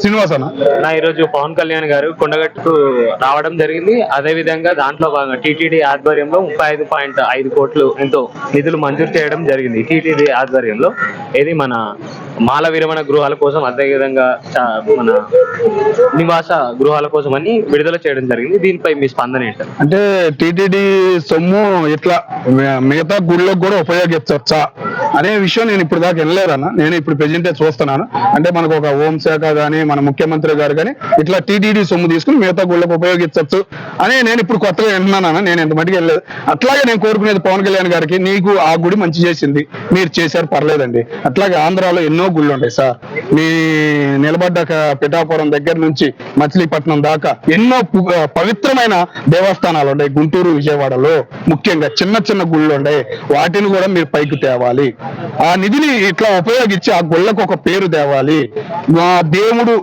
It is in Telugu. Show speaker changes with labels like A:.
A: శ్రీనివాస్ అన్న
B: ఈరోజు పవన్ కళ్యాణ్ గారు కొండగట్టుకు రావడం జరిగింది. అదే విధంగా దాంట్లో భాగంగా టీటీడీ ఆధ్వర్యంలో 35.5 కోట్లు ఎంతో నిధులు మంజూరు చేయడం జరిగింది. టీటీడీ ఆధ్వర్యంలో ఇది మన మాల విరమణ గృహాల కోసం, అదేవిధంగా మన నివాస గృహాల కోసం అని విడుదల చేయడం జరిగింది. దీనిపై మీ స్పందన ఏంటి?
A: అంటే టీటీడీ సొమ్ము ఇట్లా మిగతా గుళ్ళకు కూడా ఉపయోగించవచ్చా అనే విషయం నేను ఇప్పుడు దాకా వెళ్ళలేదన్న. నేను ఇప్పుడు ప్రెజెంటే చూస్తున్నాను. అంటే మనకు ఒక హోంశాఖ కానీ మన ముఖ్యమంత్రి గారు కానీ ఇట్లా టీటీడీ సొమ్ము తీసుకుని మిగతా గుళ్ళకు ఉపయోగించవచ్చు అని నేను ఇప్పుడు కొత్తగా వింటున్నాను. నేను ఎంత మటుకు వెళ్ళలేదు. అట్లాగే నేను కోరుకునేది పవన్ కళ్యాణ్ గారికి, నీకు ఆ గుడి మంచి చేసింది, మీరు చేశారు, పర్లేదండి. అట్లాగే ఆంధ్రాలో ఎన్నో గుళ్ళు ఉంటాయి సార్. మీ నిలబడ్డ పిఠాపురం దగ్గర నుంచి మచిలీపట్నం దాకా ఎన్నో పవిత్రమైన దేవస్థానాలు ఉన్నాయి. గుంటూరు, విజయవాడలో ముఖ్యంగా చిన్న చిన్న గుళ్ళు ఉన్నాయి. వాటిని కూడా మీరు పైకి తేవాలి. ఆ నిధిని ఇట్లా ఉపయోగించి ఆ గుళ్ళకు ఒక పేరు తేవాలి. దేవుడు